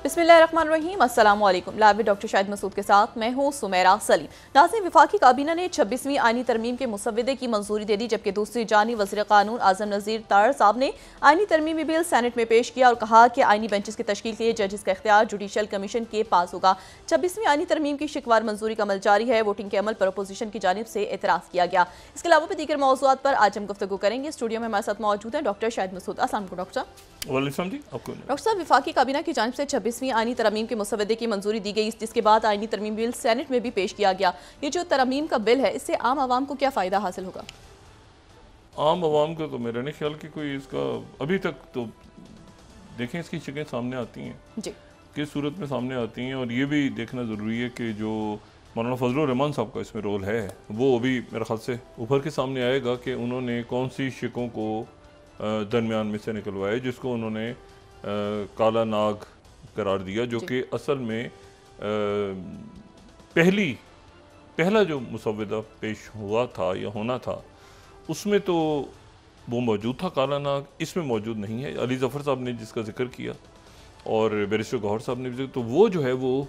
बिस्मिल्लाहिर्रहमानिर्रहीम, अस्सलाम वालेकुम। Live with doctor Shahid Masood के साथ मैं हूँ सुमेरा सलीम। नाज़रीन, वफाकी काबीना ने 26वीं आईनी तरमीम के मुसव्वदे की मंजूरी दे दी, जबकि दूसरी जानी वज़ीर कानून आज़म नज़ीर तार साहब ने आईनी तरमीमी बिल सेनेट में पेश किया और कहा कि आईनी बेंचेस की तश्कील के लिए जजेस का इख्तियार जुडिशल कमीशन के पास होगा। 26वीं आईनी तरमीम की शिकवार मंजूरी का अमल जारी है। वोटिंग के अमल पर अपोजिशन की जानिब से एतराज़ किया गया। इसके अलावा भी दीगर मौज़ूआत पर आज हम गुफ्तगू करेंगे। स्टूडियो में हमारे साथ मौजूद हैं डॉक्टर शाहिद मसूद। अस्सलाम वालेकुम डॉक्टर साहब। डॉक्टर साहब, वफाकी काबीना की जानिब से 26वीं आईनी तरमीम के मुसव्वदे की मंजूरी दी गई, जिसके बाद आईनी तरमीम बिल सेनेट में भी पेश किया गया। ये जो तरमीम का बिल है, इससे आम आवाम को क्या फ़ायदा हासिल होगा? आम आवाम को तो मेरा नहीं ख्याल कि कोई इसका अभी तक तो देखें, इसकी शिकें सामने आती हैं जी, किस सूरत में सामने आती हैं, और ये भी देखना ज़रूरी है कि जो मौलाना फजलुर रहमान साहब का इसमें रोल है वो अभी मेरे ख्याल से उभर के सामने आएगा कि उन्होंने कौन सी शिकों को दरमियान में से निकलवाया जिसको उन्होंने काला नाग करार दिया, जो कि असल में पहला जो मुसव्वदा पेश हुआ था या होना था उसमें तो वो मौजूद था काला नाग, इसमें मौजूद नहीं है। अली ज़फ़र साहब ने जिसका जिक्र किया और बैरिस्टर गौहर साहब ने भी, तो वो जो है वो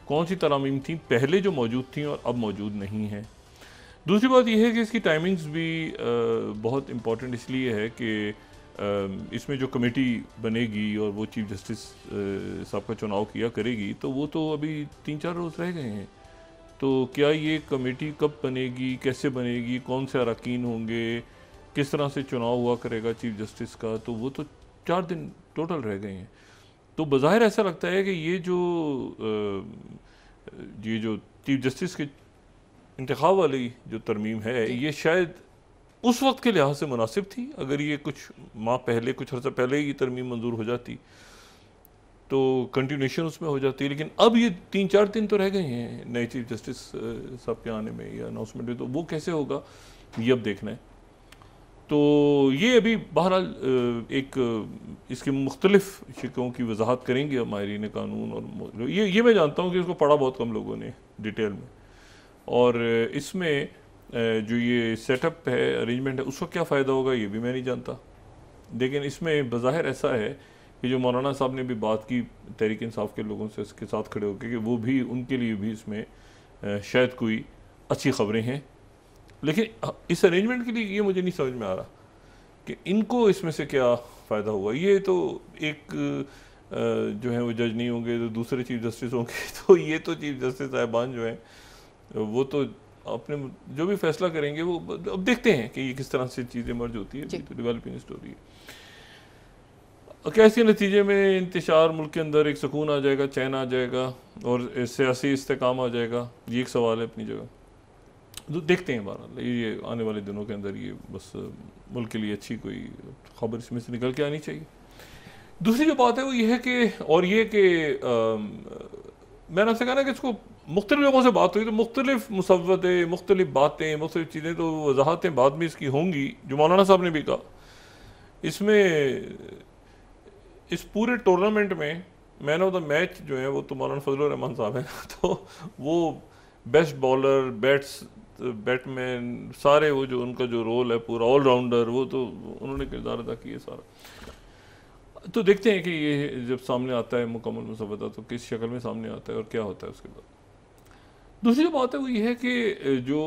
कौन सी तरामीम थी पहले जो मौजूद थी और अब मौजूद नहीं है। दूसरी बात यह है कि इसकी टाइमिंग्स भी बहुत इम्पॉर्टेंट इसलिए है कि इसमें जो कमेटी बनेगी और वो चीफ जस्टिस साहब का चुनाव किया करेगी, तो वो तो अभी 3-4 रोज़ रह गए हैं। तो क्या ये कमेटी कब बनेगी, कैसे बनेगी, कौन से अरकान होंगे, किस तरह से चुनाव हुआ करेगा चीफ जस्टिस का, तो वो तो 4 दिन टोटल रह गए हैं। तो बज़ाहिर ऐसा लगता है कि ये जो चीफ जस्टिस के इंतखाब वाली जो तरमीम है, ये शायद उस वक्त के लिहाज से मुनासिब थी। अगर ये कुछ माह पहले, कुछ अर्सा पहले ही तरमीम मंजूर हो जाती तो कंटिन्यूशन उसमें हो जाती है, लेकिन अब ये 3-4 दिन तो रह गए हैं नए चीफ जस्टिस साहब के आने में या अनाउंसमेंट में, तो वो कैसे होगा ये अब देखना है। तो ये अभी बहरहाल एक इसके मुख्तलिफ शिकों की वजाहत करेंगे अब माहिरीन कानून, और ये मैं जानता हूँ कि इसको पढ़ा बहुत कम लोगों ने डिटेल में, और इसमें जो ये सेटअप है, अरेंजमेंट है, उसका क्या फ़ायदा होगा ये भी मैं नहीं जानता। लेकिन इसमें बज़ाहिर ऐसा है कि जो मौलाना साहब ने भी बात की तहरीक इंसाफ के लोगों से इसके साथ खड़े होकर, कि वो भी उनके लिए भी इसमें शायद कोई अच्छी खबरें हैं, लेकिन इस अरेंजमेंट के लिए ये मुझे नहीं समझ में आ रहा कि इनको इसमें से क्या फ़ायदा हुआ। ये तो एक जो है वो जज नहीं होंगे तो दूसरे चीफ जस्टिस होंगे, तो ये तो चीफ जस्टिस साहिबान जो हैं वो तो अपने जो भी फैसला करेंगे वो अब देखते हैं कि ये किस तरह से चीज़ें मर्ज होती है। तो डेवलपिंग स्टोरी है। कैसे नतीजे में इंतशार मुल्क के अंदर एक सुकून आ जाएगा, चैन आ जाएगा और सियासी इस्तेकाम आ जाएगा, ये एक सवाल है अपनी जगह। तो देखते हैं बहरहाल ये आने वाले दिनों के अंदर ये बस मुल्क के लिए अच्छी कोई खबर इसमें से निकल के आनी चाहिए। दूसरी जो बात है वो ये है कि, और ये कि मैंने आपसे कहा ना कि इसको मुख्तलिफ लोगों से बात हुई तो मुख्तलिफ मुसव्वदे, मुख्तलिफ बातें, मुख्तलिफ चीज़ें, तो वजाहतें बाद में इसकी होंगी। जो मौलाना साहब ने भी कहा, इसमें इस पूरे टूर्नामेंट में मैन ऑफ द मैच जो है वो तो मौलाना फजलुर रहमान साहब हैं, तो वो बेस्ट बॉलर, बैटमैन, सारे वो जो उनका जो रोल है पूरा ऑलराउंडर, वो तो उन्होंने किरदार अदा किया सारा। तो देखते हैं कि ये जब सामने आता है मुकम्मल मुसव्वदा तो किस शक्ल में सामने आता है और क्या होता है उसके बाद। दूसरी जो बात है वो ये है कि जो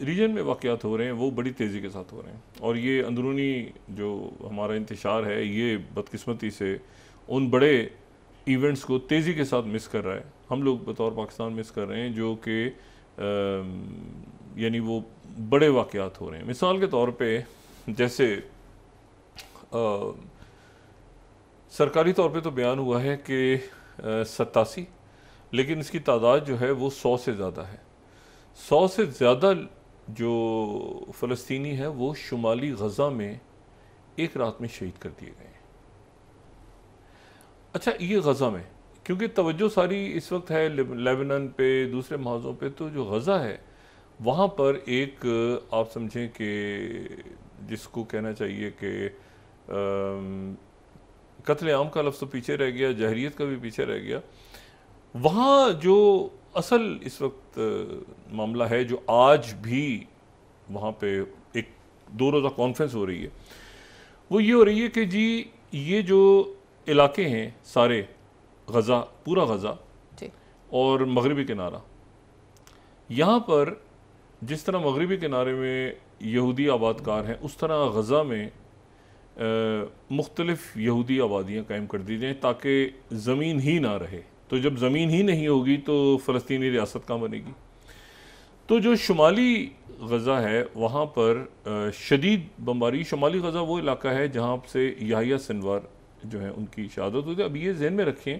रीजन में वाक़यात हो रहे हैं वो बड़ी तेज़ी के साथ हो रहे हैं, और ये अंदरूनी जो हमारा इंतशार है ये बदकिस्मती से उन बड़े इवेंट्स को तेज़ी के साथ मिस कर रहा है। हम लोग बतौर पाकिस्तान मिस कर रहे हैं, जो कि यानी वो बड़े वाक़यात हो रहे हैं। मिसाल के तौर पे जैसे सरकारी तौर पे तो बयान हुआ है कि 87, लेकिन इसकी तादाद जो है वो 100 से ज़्यादा है। 100 से ज़्यादा जो फ़लस्तीनी है वो शुमाली गज़ा में एक रात में शहीद कर दिए गए हैं। अच्छा, ये गज़ा में, क्योंकि तवज्जो सारी इस वक्त है लेबनान पे, दूसरे महाज़ों पे, तो जो गज़ा है वहाँ पर एक आप समझें कि जिसको कहना चाहिए कि कत्ल आम का लफ्ज़ तो पीछे रह गया, जहरियत का भी पीछे रह गया। वहाँ जो असल इस वक्त मामला है, जो आज भी वहाँ पे एक 2 रोज़ा कॉन्फ्रेंस हो रही है, वो ये हो रही है कि जी ये जो इलाके हैं सारे, गज़ा, पूरा गज़ा जी। और मगरबी किनारा, यहाँ पर जिस तरह मगरबी किनारे में यहूदी आबादकार हैं, उस तरह गज़ा में मुख्तलिफ़ यहूदी आबादियाँ कायम कर दी जाएँ ताकि ज़मीन ही ना रहे। तो जब ज़मीन ही नहीं होगी तो फ़लस्तीनी रियासत कहाँ बनेगी। तो जो शुमाली गज़ा है वहाँ पर शदीद बमबारी, शुमाली गज़ा वो इलाका है जहाँ से याहिया सिनवार जो है उनकी शहादत हुई थी। अब ये जहन में रखें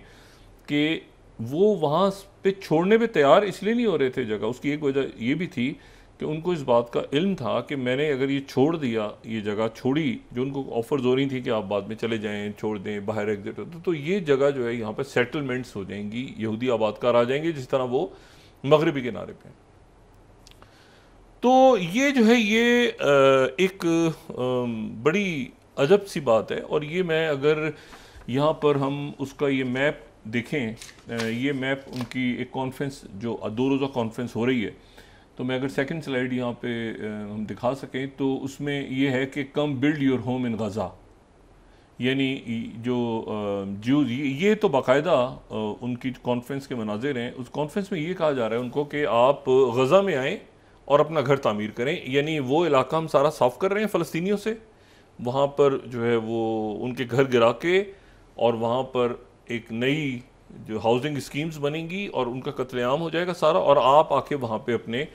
कि वो वहाँ पे छोड़ने पे तैयार इसलिए नहीं हो रहे थे जगह, उसकी एक वजह ये भी थी कि उनको इस बात का इल्म था कि मैंने अगर ये छोड़ दिया, ये जगह छोड़ी, जो उनको ऑफर्स हो रही थी कि आप बाद में चले जाएं, छोड़ दें, बाहर एग्जिट होते, तो ये जगह जो है यहाँ पर सेटलमेंट्स हो जाएंगी, यहूदी आबादकार आ जाएंगे जिस तरह वो मगरबी किनारे पे। तो ये जो है ये एक बड़ी अजब सी बात है। और ये मैं अगर यहाँ पर हम उसका ये मैप देखें, ये मैप उनकी एक कॉन्फ्रेंस जो 2 रोज़ा कॉन्फ्रेंस हो रही है, तो मैं अगर सेकंड स्लाइड यहाँ पे हम दिखा सकें तो उसमें ये है कि कम बिल्ड योर होम इन गज़ा, यानी जो ज्यूज़, ये तो बाकायदा उनकी कॉन्फ्रेंस के मनाजिर हैं। उस कॉन्फ्रेंस में ये कहा जा रहा है उनको कि आप गज़ा में आएँ और अपना घर तामीर करें, यानी वो इलाका हम सारा साफ़ कर रहे हैं फ़लस्तीनियों से, वहाँ पर जो है वो उनके घर गिरा के और वहाँ पर एक नई जो हाउसिंग स्कीम्स बनेंगी और उनका कत्लेआम हो जाएगा सारा, और आप आके वहाँ पे अपने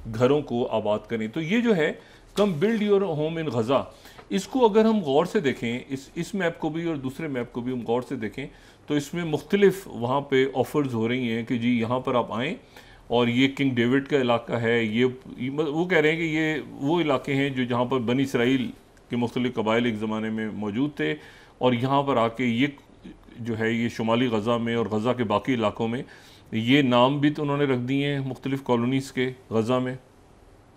घरों को आबाद करें। तो ये जो है कम बिल्ड योर होम इन गज़ा, इसको अगर हम गौर से देखें, इस मैप को भी और दूसरे मैप को भी हम गौर से देखें, तो इसमें मुख्तलिफ वहाँ पे ऑफर्स हो रही हैं कि जी यहाँ पर आप आएँ, और ये किंग डेविड का इलाका है, ये वो कह रहे हैं कि ये वो इलाके हैं जो जहाँ पर बनी इसराइल के मुख्तलिफ कबाइल एक ज़माने में मौजूद थे, और यहाँ पर आके ये जो है ये शुमाली गज़ा में और गज़ा के बाकी इलाकों में ये नाम भी तो उन्होंने रख दिए हैं मुख्तलिफ़ कॉलोनीज़ के गज़ा में,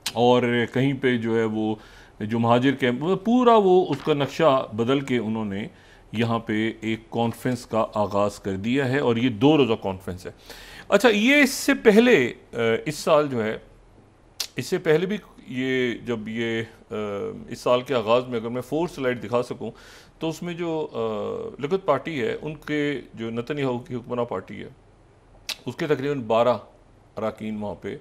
और कहीं पे जो है वो जो महाजिर कैंप पूरा वो उसका नक्शा बदल के उन्होंने यहाँ पे एक कॉन्फ्रेंस का आगाज़ कर दिया है, और ये 2 रोज़ा कॉन्फ्रेंस है। अच्छा, ये इससे पहले इस साल जो है, इससे पहले भी ये जब ये इस साल के आगाज़ में अगर मैं 4 स्लाइड दिखा सकूं, तो उसमें जो लिकुद पार्टी है, उनके जो नेतन्याहू की हुक्मरान पार्टी है, उसके तकरीबन 12 अरकान वहाँ पे,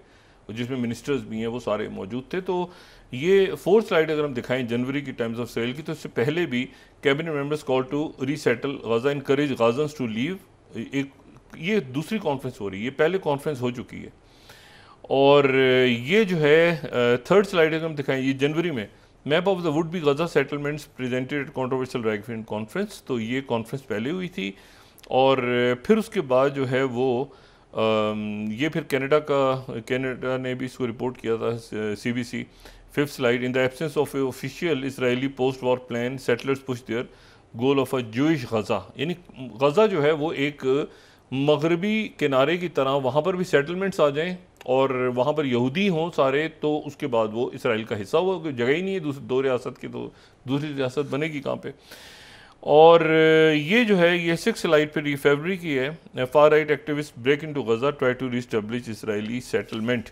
जिसमें मिनिस्टर्स भी हैं, वो सारे मौजूद थे। तो ये 4 स्लाइड अगर हम दिखाएं जनवरी की टाइम्स ऑफ इस्राइल की, तो इससे पहले भी cabinet members call to resettle Gaza, encourage Gazans to leave, एक ये दूसरी कॉन्फ्रेंस हो रही है, ये पहले कॉन्फ्रेंस हो चुकी है। और ये जो है 3rd स्लाइड अगर हम दिखाएं, ये जनवरी में map of the would be Gaza settlements presented controversial रैगफिन कॉन्फ्रेंस, तो ये कॉन्फ्रेंस पहले हुई थी। और फिर उसके बाद जो है वो ये फिर कनाडा ने भी इसको रिपोर्ट किया था, CBC। 5th slide, in the absence of official Israeli post war plan settlers push their goal of a Jewish Gaza, यानी गज़ा जो है वो एक मगरबी किनारे की तरह वहाँ पर भी सेटलमेंट्स आ जाएं और वहाँ पर यहूदी हों सारे, तो उसके बाद वो इसराइल का हिस्सा हुआ, कोई जगह ही नहीं है 2 रियासत की, तो दूसरी रियासत बनेगी कहाँ पे। और ये जो है ये 6 स्लाइड फिर ये फरवरी की है, far right activist break into Gaza try to reestablish Israeli settlement.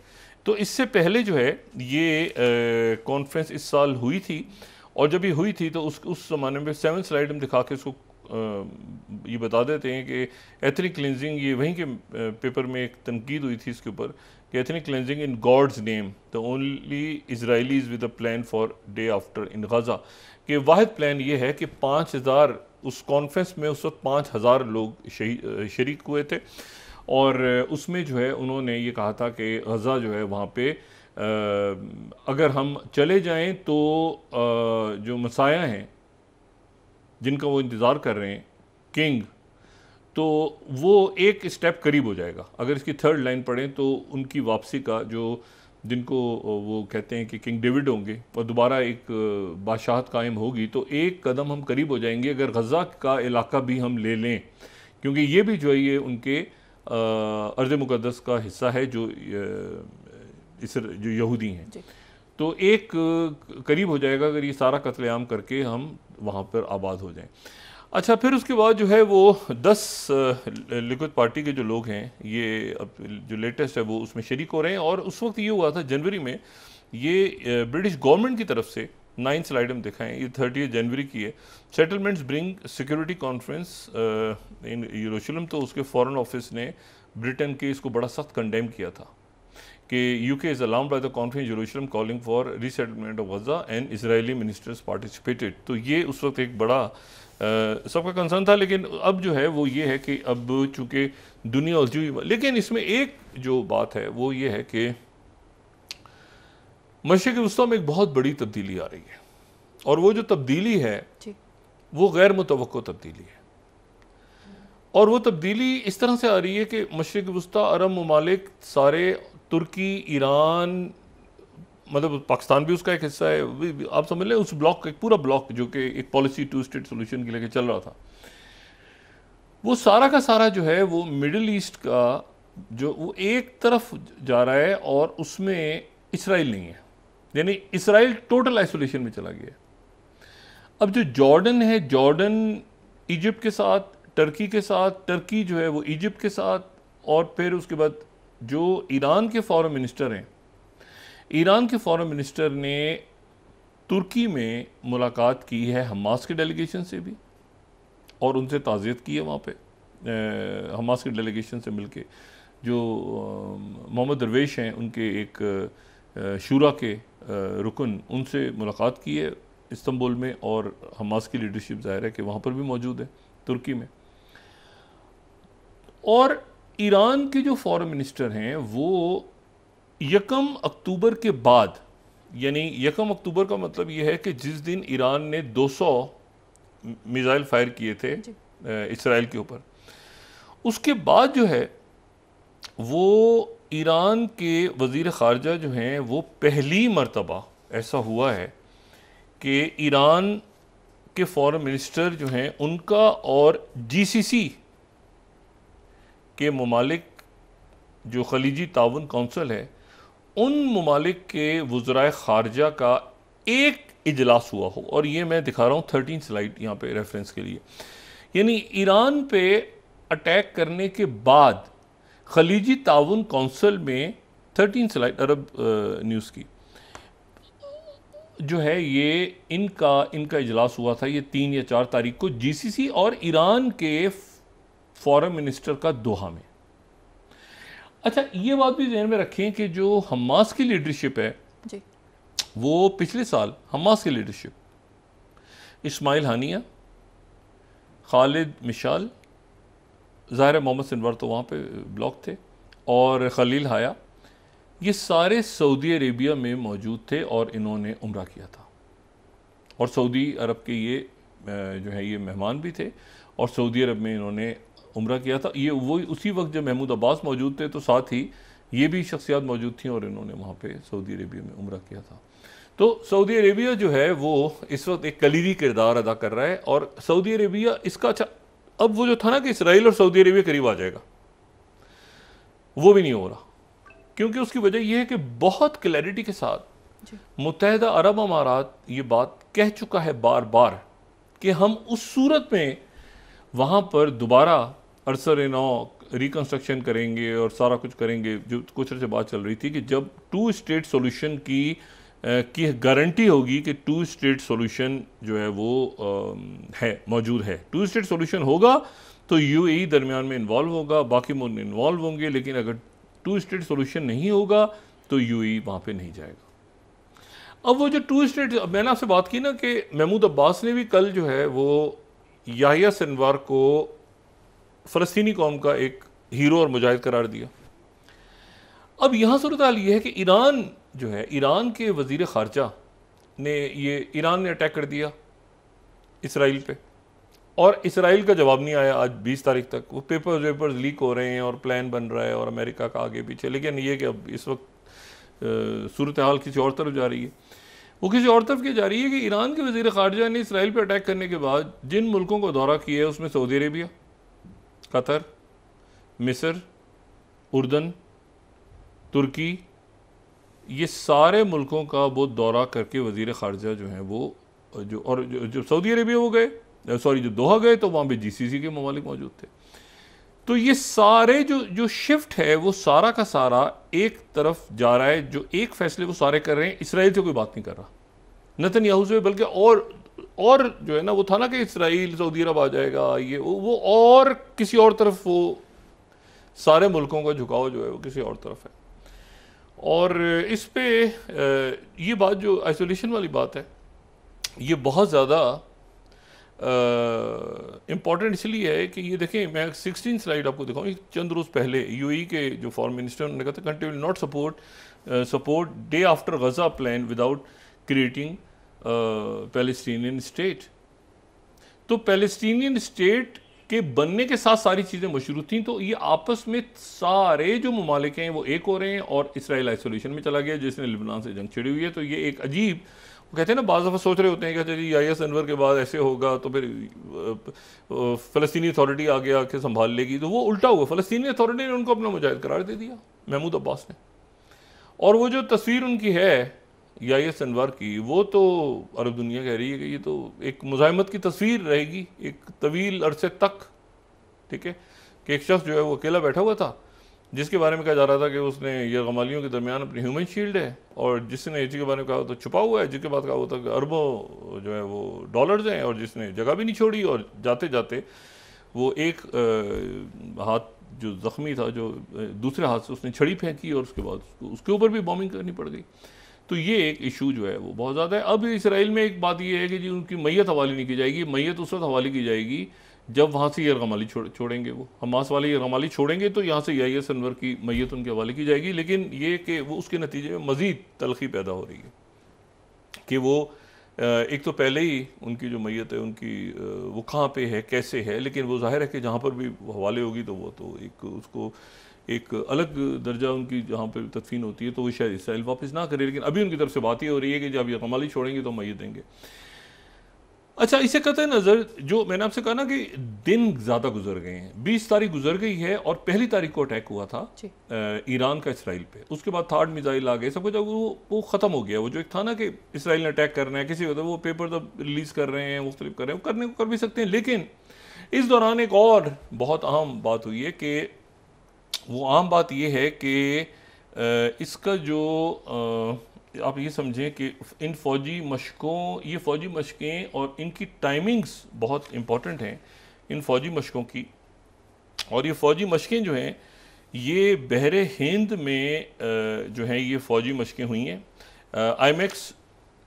तो इससे पहले जो है ये कॉन्फ्रेंस इस साल हुई थी, और जब ये हुई थी तो उस ज़माने में 7 स्लाइड हम दिखा के इसको ये बता देते हैं कि एथनिक क्लिनजिंग, ये वहीं के पेपर में एक तनकीद हुई थी इसके ऊपर कि ethnic cleansing in God's name the only Israelis with a plan for day after in Gaza, कि वाहिद प्लान ये है कि 5000, उस कॉन्फ्रेंस में उस वक्त 5000 लोग शरीक हुए थे, और उसमें जो है उन्होंने ये कहा था कि गज़ा जो है वहाँ पे अगर हम चले जाएं तो जो मसाया हैं जिनका वो इंतज़ार कर रहे हैं, किंग, तो वो एक स्टेप करीब हो जाएगा। अगर इसकी 3rd लाइन पढ़ें तो उनकी वापसी का जो जिनको वो कहते हैं कि किंग डेविड होंगे और दोबारा एक बादशाहत कायम होगी, तो एक कदम हम करीब हो जाएंगे अगर गज़ा का इलाका भी हम ले लें, क्योंकि ये भी जो है ये उनके अर्ज़ मुक़द्दस का हिस्सा है जो यहूदी हैं। तो एक करीब हो जाएगा अगर ये सारा कत्लेआम करके हम वहाँ पर आबाद हो जाएं। अच्छा, फिर उसके बाद जो है वो 10 लिकुद पार्टी के जो लोग हैं, ये अब जो लेटेस्ट है वो उसमें शरीक हो रहे हैं। और उस वक्त ये हुआ था जनवरी में, ये ब्रिटिश गवर्नमेंट की तरफ से 9 स्लाइड हम दिखाएं, ये 30 जनवरी की है। Settlements bring security conference in यरूशलेम, तो उसके फॉरेन ऑफिस ने ब्रिटेन के इसको बड़ा सख्त कंडेम किया था कि UK is alarmed by the conference Jerusalem calling for resettlement of Gaza and Israeli ministers participated. तो ये उस वक्त एक बड़ा सबका कंसर्न था, लेकिन अब जो है वो ये है कि अब चूंकि दुनिया उलझी हुई, लेकिन इसमें एक जो बात है वो ये है कि मशरिक़ वस्ता में एक बहुत बड़ी तब्दीली आ रही है, और वो जो तब्दीली है वो गैर मुतवक्को तब्दीली है। और वो तब्दीली इस तरह से आ रही है कि मशरिक़ वस्ता अरब ममालिक सारे, तुर्की, ईरान, मतलब पाकिस्तान भी उसका एक हिस्सा है, आप समझ लें उस ब्लॉक, एक पूरा ब्लॉक जो कि एक पॉलिसी 2 स्टेट सोल्यूशन के लेके चल रहा था, वो सारा का सारा जो है वो मिडिल ईस्ट का जो वो एक तरफ जा रहा है, और उसमें इसराइल नहीं है, यानी इसराइल टोटल आइसोलेशन में चला गया। अब जो जॉर्डन है, जॉर्डन इजिप्ट के साथ, टर्की के साथ, टर्की जो है वो इजिप्ट के साथ, और फिर उसके बाद जो ईरान के फॉरेन मिनिस्टर हैं, ईरान के फॉरेन मिनिस्टर ने तुर्की में मुलाकात की है हमास के डेलीगेशन से भी, और उनसे ताज़ियत की है वहाँ पे हमास के डेलीगेशन से मिलके। जो मोहम्मद दरवेश हैं उनके एक शूरा के रुकन, उनसे मुलाकात की है इस्तांबुल में, और हमास की लीडरशिप ज़ाहिर है कि वहाँ पर भी मौजूद है तुर्की में। और ईरान के जो फॉरेन मिनिस्टर हैं वो 1 अक्टूबर के बाद, यानी 1 अक्टूबर का मतलब ये है कि जिस दिन ईरान ने 200 मिसाइल फायर किए थे इसराइल के ऊपर, उसके बाद जो है वो ईरान के वज़ीर ख़ारजा जो हैं वो पहली मर्तबा ऐसा हुआ है कि ईरान के फॉरेन मिनिस्टर जो हैं उनका और GCC के ममालिक जो खलीजी ताउन काउंसिल है, उन ममालिक के वज़राए ख़ारजा का एक इजलास हुआ हो। और ये मैं दिखा रहा हूँ 13 स्लाइड यहाँ पे रेफरेंस के लिए, यानी ईरान पे अटैक करने के बाद खलीजी ताउन काउंसिल में 13 स्लाइड अरब न्यूज़ की जो है ये इनका इजलास हुआ था, ये 3 या 4 तारीख को GCC और ईरान के फॉरेन मिनिस्टर का दोहा में। अच्छा, ये बात भी ध्यान में रखें कि जो हमास की लीडरशिप है जी, वो पिछले साल हमास की लीडरशिप इस्माइल हानिया, खालिद मिशाल, ज़ाहिर मोहम्मद सिनवर तो वहाँ पे ब्लॉक थे, और खलील हाया, ये सारे सऊदी अरेबिया में मौजूद थे और इन्होंने उम्रा किया था। और सऊदी अरब के ये जो है ये मेहमान भी थे, और सऊदी अरब में इन्होंने उम्रा किया था। ये वो उसी वक्त जब महमूद अब्बास मौजूद थे तो साथ ही ये भी शख्सियात मौजूद थी, और इन्होंने वहाँ पे सऊदी अरेबिया में उम्रा किया था। तो सऊदी अरेबिया जो है वो इस वक्त एक कलीदी किरदार अदा कर रहा है, और सऊदी अरेबिया इसका अच्छा, अब वो जो था ना कि इसराइल और सऊदी अरेबिया करीब आ जाएगा, वो भी नहीं हो रहा, क्योंकि उसकी वजह यह है कि बहुत क्लैरिटी के साथ मुत्तहिदा अरब अमारात ये बात कह चुका है बार बार कि हम उस सूरत में वहाँ पर दोबारा अरसर नौ रिकन्स्ट्रक्शन करेंगे और सारा कुछ करेंगे, जो कुछ अर्से बात चल रही थी कि जब 2 स्टेट सोल्यूशन की गारंटी होगी कि 2 स्टेट सोल्यूशन जो है वो है मौजूद है। 2 स्टेट सोल्यूशन होगा तो UAE दरमियान में इन्वॉल्व होगा, बाकी मुल्क इन्वॉल्व होंगे, लेकिन अगर 2 स्टेट सोल्यूशन नहीं होगा तो UAE वहाँ पे नहीं जाएगा। अब वो जो 2 स्टेट, मैंने आपसे बात की ना कि महमूद अब्बास ने भी कल जो है वो याहिया सिनवार को फ़लस्तीनी कौम का एक हीरो और मुजाहिद करार दिया। अब यहाँ सूरत हाल ये है कि ईरान जो है, ईरान के वज़ीर ख़ारजा ने ईरान ने अटैक कर दिया इसराइल पे, और इसराइल का जवाब नहीं आया आज 20 तारीख तक। वो पेपर्स लीक हो रहे हैं और प्लान बन रहा है और अमेरिका का आगे पीछे, लेकिन ये कि अब इस वक्त सूरत हाल किसी और तरफ जा रही है। वो किसी और तरफ की जा रही है कि ईरान के वज़ीर ख़ारजा ने इसराइल पे अटैक करने के बाद जिन मुल्कों को दौरा किया है उसमें सऊदी अरेबिया, कतर, मिस्र, उर्दन, तुर्की, ये सारे मुल्कों का वो दौरा करके वज़ीर ख़ारजा जो हैं वो जो सऊदी अरेबिया वो गए, जो दोहा गए तो वहाँ पे GCC के ममालिक मौजूद थे। तो ये सारे जो शिफ्ट है वो सारा का सारा एक तरफ जा रहा है, जो एक फैसले वो सारे कर रहे हैं, इसराइल से कोई बात नहीं कर रहा। नेतन्याहू से, बल्कि और जो है ना वो था ना कि इसराइल सऊदी अरब आ जाएगा, ये वो और किसी और तरफ, वो सारे मुल्कों का झुकाव जो है वो किसी और तरफ है। और इस पे ये बात जो आइसोलेशन वाली बात है, ये बहुत ज़्यादा इम्पॉर्टेंट इसलिए है कि ये देखें, मैं 16 स्लाइड आपको दिखाऊँ। चंद रोज़ पहले यूएई के जो फॉरेन मिनिस्टर, उन्होंने कहा था country will not support day after Gaza plan without creating Palestinian state. तो पैलेस्टीनियन स्टेट के बनने के साथ सारी चीज़ें मशरूत थी, तो ये आपस में सारे जो ममालिक हैं वो एक हो रहे हैं, और इसराइल आइसोलेशन में चला गया जिसने लिबनान से जंग छिड़ी हुई है। तो ये एक अजीब, वो कहते हैं ना, बाज़ दफ़ा सोच रहे होते हैं कि चलिए IS अनवर के बाद ऐसे होगा तो फिर फ़लस्तीनी अथॉरिटी आगे आके संभाल लेगी, तो वो उल्टा हुआ। फ़लस्तीनी अथॉरिटी ने उनको अपना मुजाहिद करार दे दिया, महमूद अब्बास ने। और वो जो तस्वीर उनकी है IS अनवर की, वो तो अरब दुनिया कह रही है कि ये तो एक मुज़ाहिमत की तस्वीर रहेगी एक तवील अरसे तक, ठीक है, कि एक शख्स जो है वो अकेला बैठा हुआ था, जिसके बारे में कहा जा रहा था कि उसने यरगमालियों के दरमियान अपनी ह्यूमन शील्ड है, और जिसने इसी के बारे में कहा तो छुपा हुआ है, जिसके बाद कहा होता कि अरबों जो है वो डॉलर्स हैं, और जिसने जगह भी नहीं छोड़ी, और जाते जाते वो एक हाथ जो ज़ख्मी था, जो दूसरे हाथ से उसने छड़ी फेंकी, और उसके बाद उसके ऊपर भी बॉम्बिंग करनी पड़ गई। तो ये एक इशू जो है वो बहुत ज़्यादा है। अब इसराइल में एक बात ये है कि जी उनकी मैयत हवाले नहीं की जाएगी, मैयत उस वक्त हवाले की जाएगी जब वहाँ से यरगमाली छोड़ेंगे, वो हमास वाले यरगमाली छोड़ेंगे, तो यहाँ से IS अनवर की मैयत उनके हवाले की जाएगी। लेकिन ये कि वो उसके नतीजे में मज़ीद तलखी पैदा हो रही है कि वो एक तो पहले ही उनकी जो मैयत है उनकी वो कहाँ पे है, कैसे है, लेकिन वो जाहिर है कि जहाँ पर भी हवाले होगी तो वो तो एक उसको एक अलग दर्जा उनकी जहाँ पर तदफीन होती है, तो वो शायद इसराइल वापस ना करे। लेकिन अभी उनकी तरफ से बात ये हो रही है कि जब यरगमाली छोड़ेंगे तो मैयत देंगे। अच्छा, इसे कतई नज़र जो मैंने आपसे कहा ना कि दिन ज़्यादा गुजर गए हैं, 20 तारीख गुजर गई है, और पहली तारीख को अटैक हुआ था ईरान का इसराइल पे, उसके बाद थर्ड मिसाइल आ गए, सब कुछ वो ख़त्म हो गया। वो जो एक था ना कि इसराइल ने अटैक करना है, किसी वो पेपर तो रिलीज़ कर रहे हैं, मुख्तलिफ कर रहे हैं, करने को कर भी सकते हैं। लेकिन इस दौरान एक और बहुत अहम बात हुई है कि वो आम बात यह है कि इसका जो आप ये समझें कि इन फ़ौजी मशकों, ये फ़ौजी मशकें और इनकी टाइमिंग्स बहुत इम्पॉर्टेंट हैं इन फ़ौजी मशकों की। और ये फ़ौजी मशकें जो हैं ये बहरे हिंद में जो हैं ये फ़ौजी मशकें हुई हैं IMEX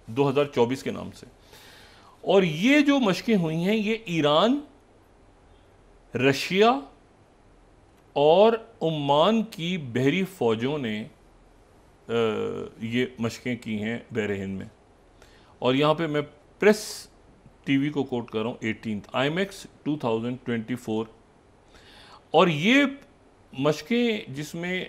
2024 के नाम से। और ये जो मशकें हुई हैं ये ईरान, रशिया और ओमान की बहरी फ़ौजों ने ये मशकें की हैं बहरे हिंद में। और यहाँ पे मैं प्रेस TV को कोट कर रहा हूँ, 18th IMEX 2024। और ये मशकें जिसमें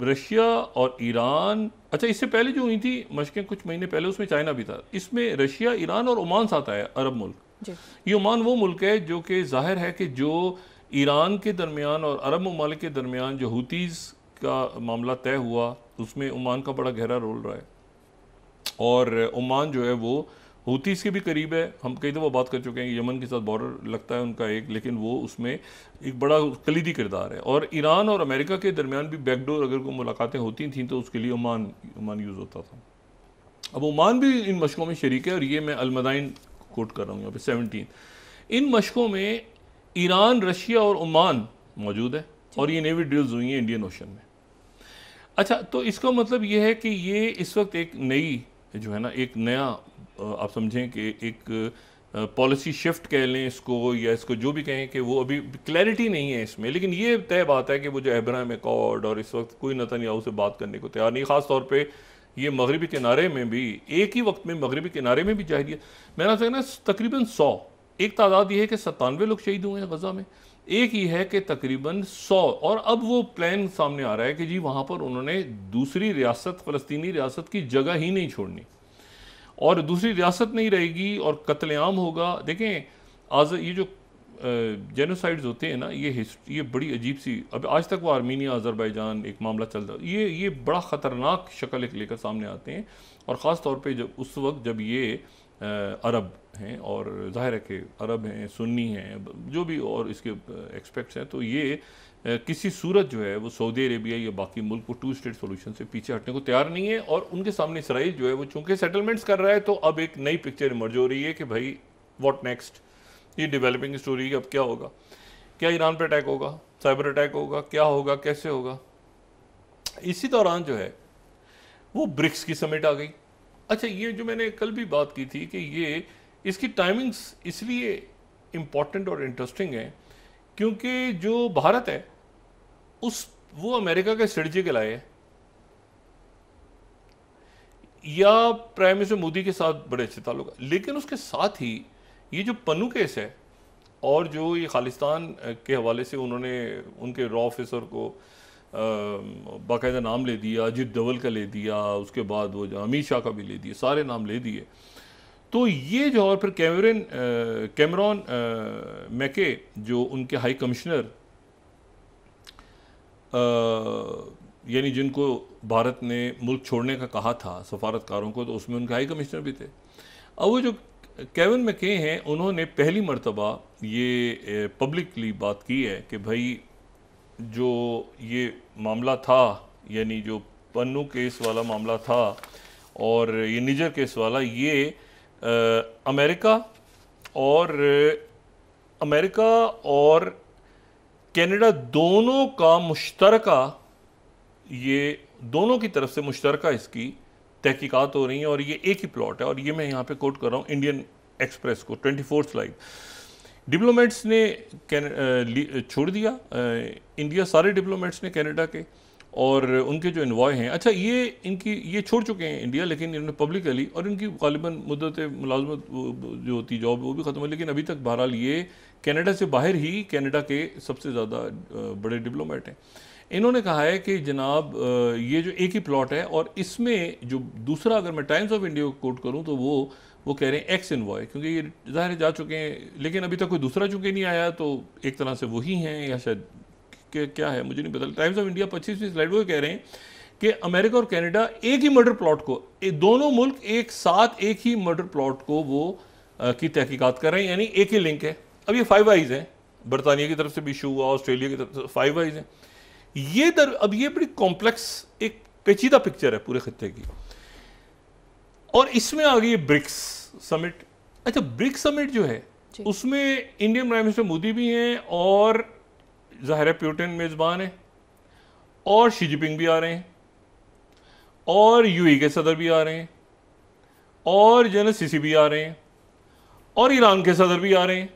रशिया और ईरान, अच्छा इससे पहले जो हुई थी मशकें कुछ महीने पहले, उसमें चाइना भी था, इसमें रशिया, ईरान और ओमान साथ आया, अरब मुल्क। ये ओमान वो मुल्क है जो कि जाहिर है कि जो ईरान के दरमियान और अरब ममालिक के दरमियान जो हुतीज़ का मामला तय हुआ, उसमें ओमान का बड़ा गहरा रोल रहा है। और ओमान जो है वो हुतीज़ के भी करीब है, हम कई दफ़ा बात कर चुके हैं, यमन के साथ बॉर्डर लगता है उनका एक, लेकिन वो उसमें एक बड़ा कलीदी किरदार है। और ईरान और अमेरिका के दरमियान भी बैकडोर अगर कोई मुलाकातें होती थी तो उसके लिए ओमान यूज़ होता था। अब ओमान भी इन मशकों में शरीक है, और ये मैं अलमदाइन कोट कर रहा हूँ यहाँ पे 17। इन मशकों में ईरान, रशिया और ओमान मौजूद है, और ये नेवी ड्रिल्स हुई हैं इंडियन ओशन में। अच्छा, तो इसका मतलब ये है कि ये इस वक्त एक नई जो है ना, एक नया आप समझें कि एक पॉलिसी शिफ्ट कह लें इसको, या इसको जो भी कहें, कि वो अभी क्लैरिटी नहीं है इसमें। लेकिन ये तय बात है कि वो जो अब्राहम एकॉर्ड, और इस वक्त कोई नेतन्याहू से बात करने को तैयार नहीं, ख़ास तौर पे ये मगरबी किनारे में भी, एक ही वक्त में मगरबी किनारे में भी जाहिर, मैंने आपसे कहना तकरीबन 100, एक तादाद ये है कि 97 लोग शहीद हुए हैं गजा में, एक ही है कि तकरीबन 100। और अब वो प्लान सामने आ रहा है कि जी वहाँ पर उन्होंने दूसरी रियासत, फ़लस्तीनी रियासत की जगह ही नहीं छोड़नी, और दूसरी रियासत नहीं रहेगी, और कत्लेआम होगा। देखें आज ये जो जेनोसाइड्स होते हैं ना, ये बड़ी अजीब सी, अब आज तक वो आर्मीनिया, अज़रबैजान एक मामला चल रहा है, ये बड़ा ख़तरनाक शक्ल एक लेकर सामने आते हैं। और ख़ास तौर पे जब उस वक्त जब ये अरब हैं और ज़ाहिर है कि अरब हैं, सुन्नी हैं, जो भी और इसके एक्सपेक्ट्स हैं, तो ये किसी सूरत जो है वो सऊदी अरेबिया या बाकी मुल्क को टू स्टेट सोल्यूशन से पीछे हटने को तैयार नहीं है। और उनके सामने इसराइल जो है वो चूंकि सेटलमेंट्स कर रहा है, तो अब एक नई पिक्चर इमर्ज हो रही है कि भाई व्हाट नेक्स्ट, ये डेवलपिंग स्टोरी अब क्या होगा, क्या ईरान पर अटैक होगा, साइबर अटैक होगा, क्या होगा, कैसे होगा। इसी दौरान जो है वो ब्रिक्स की समिट आ गई। अच्छा, ये जो मैंने कल भी बात की थी कि ये इसकी टाइमिंग्स इसलिए इम्पॉर्टेंट और इंटरेस्टिंग है क्योंकि जो भारत है वो अमेरिका के स्ट्रेटजी लाए है, या प्राइम मिनिस्टर मोदी के साथ बड़े अच्छे ताल्लुक, लेकिन उसके साथ ही ये जो पन्नू केस है और जो ये खालिस्तान के हवाले से उन्होंने उनके रॉ ऑफिसर को बाकायदा नाम ले दिया, अजित डोवल का ले दिया, उसके बाद वो जो अमित शाह का भी ले दिया, सारे नाम ले दिए। तो ये जो, और फिर कैमरॉन मैके जो उनके हाई कमिश्नर यानी जिनको भारत ने मुल्क छोड़ने का कहा था सफारतकारों को, तो उसमें उनके हाई कमिश्नर भी थे। अब वो जो केविन मैके हैं, उन्होंने पहली मर्तबा ये पब्लिकली बात की है कि भाई जो ये मामला था, यानी जो पन्नू केस वाला मामला था और ये निजर केस वाला, ये अमेरिका और कनाडा दोनों का मुश्तरका, ये दोनों की तरफ से मुश्तरका इसकी तहकीकात हो रही हैं और ये एक ही प्लॉट है। और ये मैं यहाँ पे कोट कर रहा हूँ इंडियन एक्सप्रेस को, 24 स्लाइड। डिप्लोमेट्स ने छोड़ दिया इंडिया, सारे डिप्लोमेट्स ने कनाडा के, और उनके जो इन्वॉय हैं, अच्छा ये छोड़ चुके हैं इंडिया, लेकिन इन्होंने पब्लिकली, और इनकी गालिबन मुद्दत मुलाजमत जो होती जॉब वो भी ख़त्म है, लेकिन अभी तक बहरहाल ये कनाडा से बाहर ही कनाडा के सबसे ज़्यादा बड़े डिप्लोमेट हैं। इन्होंने कहा है कि जनाब ये जो एक ही प्लॉट है, और इसमें जो दूसरा, अगर मैं टाइम्स ऑफ इंडिया को कोट करूँ तो वो कह रहे हैं एक्स इन्वॉय, क्योंकि ये ज़ाहिर जा चुके हैं, लेकिन अभी तक कोई दूसरा चूँकि नहीं आया, तो एक तरह से वही हैं या शायद क्या है मुझे नहीं पता। टाइम्स ऑफ इंडिया 25वीं स्लाइड वो कह रहे हैं कि अमेरिका और कनाडा एक ही मर्डर प्लॉट को, दोनों मुल्क एक साथ एक ही मर्डर प्लॉट को वो की तहकीकात कर रहे हैं, यानी एक ही लिंक है। अब ये 5 आइज़ हैं, बरतानिया की तरफ से भी इशू हुआ, ऑस्ट्रेलिया की तरफ से 5 आइज़ हैं। अब ये बड़ी कॉम्प्लेक्स एक पेचीदा पिक्चर है पूरे खत्ते की, और इसमें आ गई ब्रिक्स समिट। अच्छा, ब्रिक्स समिट जो है उसमें इंडियन प्राइम मिनिस्टर मोदी भी हैं, और ज़ाहिर है पुतिन मेज़बान है, और शी जिनपिंग भी आ रहे हैं, और यूएई के सदर भी आ रहे हैं, और जनरल सीसी भी आ रहे हैं, और ईरान के सदर भी आ रहे हैं।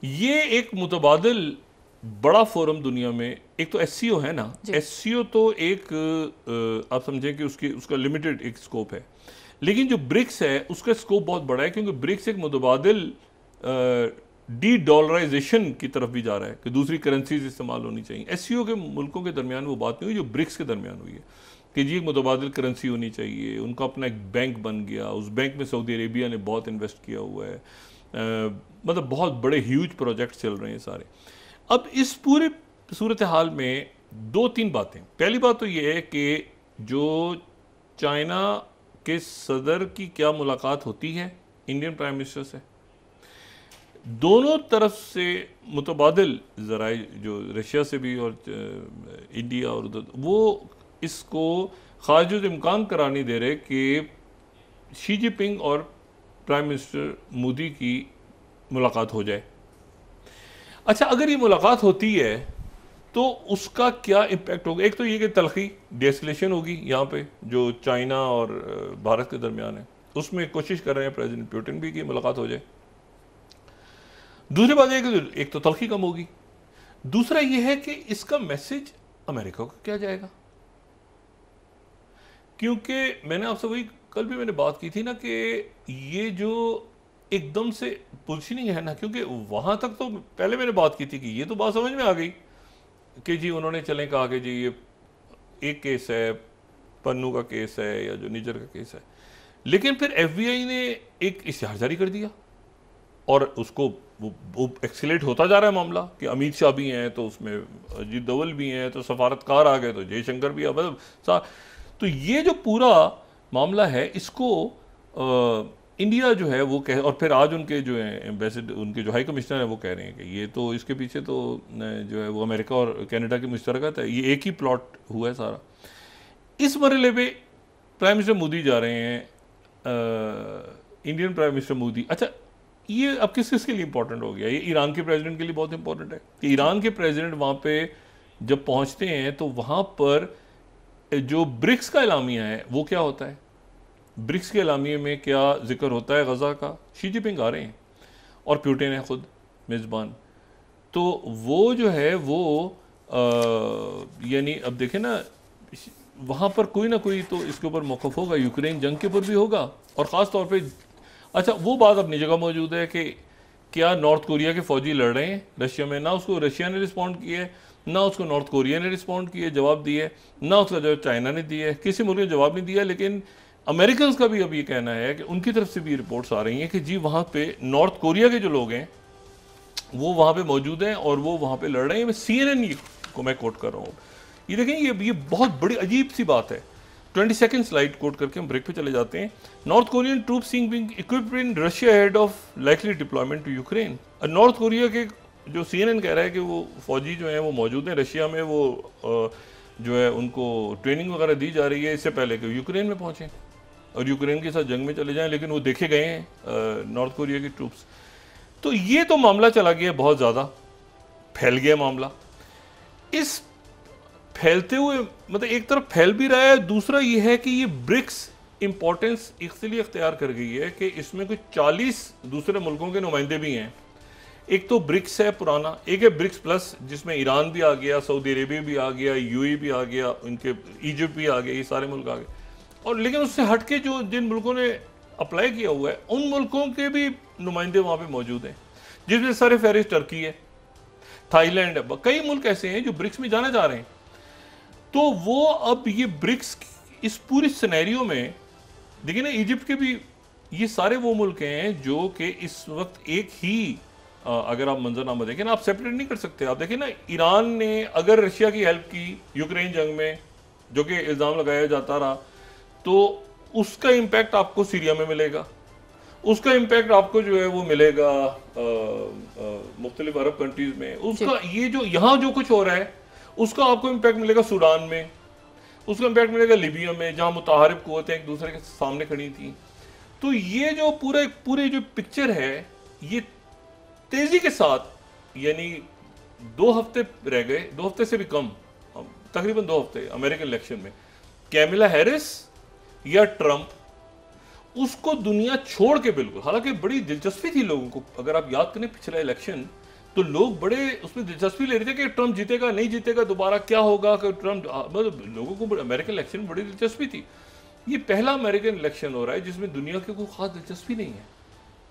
ये एक मुतबादिल बड़ा फोरम दुनिया में, एक तो एससीओ है ना, एससीओ तो एक आप समझें कि उसका लिमिटेड एक स्कोप है, लेकिन जो ब्रिक्स है उसका स्कोप बहुत बड़ा है, क्योंकि ब्रिक्स एक मुतबादिल डी डॉलराइजेशन की तरफ भी जा रहा है कि दूसरी करेंसीज इस्तेमाल होनी चाहिए। एससीओ के मुल्कों के दरमियान वो बात नहीं हुई जो ब्रिक्स के दरमियान हुई है कि जी एक मुतबादिल करेंसी होनी चाहिए। उनका अपना एक बैंक बन गया, उस बैंक में सऊदी अरेबिया ने बहुत इन्वेस्ट किया हुआ है, मतलब बहुत बड़े ह्यूज प्रोजेक्ट चल रहे हैं सारे। अब इस पूरे सूरत हाल में 2-3 बातें। पहली बात तो ये है कि जो चाइना के सदर की क्या मुलाकात होती है इंडियन प्राइम मिनिस्टर से, दोनों तरफ से मुतबादिल ज़राए जो रशिया से भी और इंडिया और उधर, वो इसको खारिज इम्कान करार नहीं दे रहे कि शी जिनपिंग और प्राइम मिनिस्टर मोदी की मुलाकात हो जाए। अच्छा, अगर ये मुलाकात होती है तो उसका क्या इम्पैक्ट होगा? एक तो ये कि तलखी डेस्कलेशन होगी यहाँ पे जो चाइना और भारत के दरमियान है, उसमें कोशिश कर रहे हैं प्रेसिडेंट पुतिन भी कि मुलाकात हो जाए। दूसरी बात है कि एक तो तलखी कम होगी, दूसरा ये है कि इसका मैसेज अमेरिका को क्या जाएगा, क्योंकि मैंने आपसे वही कल भी मैंने बात की थी ना कि ये जो एकदम से पोजीशनिंग है ना, क्योंकि वहां तक तो पहले मैंने बात की थी कि ये तो बात समझ में आ गई कि जी उन्होंने चले कहा कि जी ये एक केस है, पन्नू का केस है या जो निजर का केस है, लेकिन फिर एफबीआई ने एक इश्तिहार जारी कर दिया और उसको वो एक्सीलेट होता जा रहा है मामला कि अमित शाह भी हैं तो उसमें अजीत डोवल भी हैं, तो सफारतकार आ गए तो जयशंकर भी आ, मतलब तो ये जो पूरा मामला है इसको इंडिया जो है वो कह, और फिर आज उनके जो है एम्बेसडर, उनके जो हाई कमिश्नर हैं वो कह रहे हैं कि ये तो इसके पीछे तो जो है वो अमेरिका और कनाडा की मुश्तरकत है, ये एक ही प्लॉट हुआ है सारा। इस मरहले पे प्राइम मिनिस्टर मोदी जा रहे हैं, इंडियन प्राइम मिनिस्टर मोदी। अच्छा, ये अब किस किस के लिए इंपॉर्टेंट हो गया? ये ईरान के प्रेसिडेंट के लिए बहुत इंपॉर्टेंट है कि ईरान के प्रेसिडेंट वहाँ पे जब पहुँचते हैं तो वहाँ पर जो ब्रिक्स का एलामिया है वो क्या होता है, ब्रिक्स के एलामिया में क्या जिक्र होता है गज़ा का? शी जिनपिंग आ रहे हैं और पुतिन है खुद मेज़बान, तो वो जो है वो यानी अब देखें ना, वहाँ पर कोई ना कोई तो इसके ऊपर मौक़िफ़ होगा, यूक्रेन जंग के ऊपर भी होगा, और ख़ास तौर पे अच्छा वो बात अपनी जगह मौजूद है कि क्या नॉर्थ कोरिया के फ़ौजी लड़ रहे हैं रशिया में? ना उसको रशिया ने रिस्पॉन्ड किया है, ना उसको नॉर्थ कोरिया ने रिस्पॉन्ड किया, जवाब दिए, ना उसका जवाब चाइना ने दिया है, किसी मुल्क ने जवाब नहीं दिया। लेकिन अमेरिकन का भी अब ये कहना है कि उनकी तरफ से भी रिपोर्ट्स आ रही हैं कि जी वहाँ पे नॉर्थ कोरिया के जो लोग हैं वो वहाँ पे मौजूद हैं और वो वहाँ पे लड़ रहे हैं। मैं CNN को मैं कोट कर रहा हूँ। ये देखें, ये बहुत बड़ी अजीब सी बात है। 22nd स्लाइड कोट करके हम ब्रेक पे चले जाते हैं। North Korean troops being equipped in Russia head of likely deployment to Ukraine. North Korea के जो CNN कह रहा है कि वो फौजी जो हैं वो मौजूद हैं रशिया में, वो जो है उनको ट्रेनिंग वगैरह दी जा रही है इससे पहले कि यूक्रेन में पहुँचें और यूक्रेन के साथ जंग में चले जाएं, लेकिन वो देखे गए हैं नॉर्थ कोरिया की ट्रूप्स। तो ये तो मामला चला गया, बहुत ज़्यादा फैल गया मामला। इस फैलते हुए मतलब एक तरफ फैल भी रहा है, दूसरा ये है कि ये ब्रिक्स इंपॉर्टेंस इसलिए इख्तियार कर गई है कि इसमें कुछ 40 दूसरे मुल्कों के नुमाइंदे भी हैं। एक तो ब्रिक्स है पुराना, एक है ब्रिक्स प्लस जिसमें ईरान भी आ गया, सऊदी अरेबिया भी आ गया, UAE भी आ गया, उनके इजिप्ट भी आ गया, ये सारे मुल्क आ गए। और लेकिन उससे हटके जो जिन मुल्कों ने अप्लाई किया हुआ है उन मुल्कों के भी नुमाइंदे वहाँ पे मौजूद हैं, जिसमें सर फहरिस्त टर्की है, थाईलैंड है, कई मुल्क ऐसे हैं जो ब्रिक्स में जाना चाह रहे हैं। तो वो अब ये ब्रिक्स इस पूरी सिनेरियो में देखिए ना, इजिप्ट के भी ये सारे वो मुल्क हैं जो कि इस वक्त एक ही अगर आप मंजरनामा देखें ना, आप सेपरेट नहीं कर सकते। आप देखें ना, ईरान ने अगर रशिया की हेल्प की यूक्रेन जंग में, जो कि इल्ज़ाम लगाया जाता रहा, तो उसका इम्पैक्ट आपको सीरिया में मिलेगा, उसका इम्पैक्ट आपको जो है वो मिलेगा मुख्तलिफ अरब कंट्रीज में, उसका ये जो यहाँ जो कुछ हो रहा है उसका आपको इम्पैक्ट मिलेगा सूडान में, उसका इम्पैक्ट मिलेगा लीबिया में, जहाँ मुताहरिब क़ुव्वतें एक दूसरे के सामने खड़ी थी। तो ये जो पूरे जो पिक्चर है ये तेज़ी के साथ, यानी 2 हफ्ते रह गए, 2 हफ्ते से भी कम, तकरीबन 2 हफ्ते अमेरिकन इलेक्शन में, कैमिला हैरिस या ट्रंप, उसको दुनिया छोड़ के बिल्कुल, हालांकि बड़ी दिलचस्पी थी लोगों को, अगर आप याद करें पिछला इलेक्शन तो लोग बड़े उसमें दिलचस्पी ले रहे थे कि ट्रंप जीतेगा नहीं जीतेगा, दोबारा क्या होगा, कि ट्रंप, मतलब लोगों को अमेरिकन इलेक्शन में बड़ी दिलचस्पी थी। ये पहला अमेरिकन इलेक्शन हो रहा है जिसमें दुनिया की कोई खास दिलचस्पी नहीं है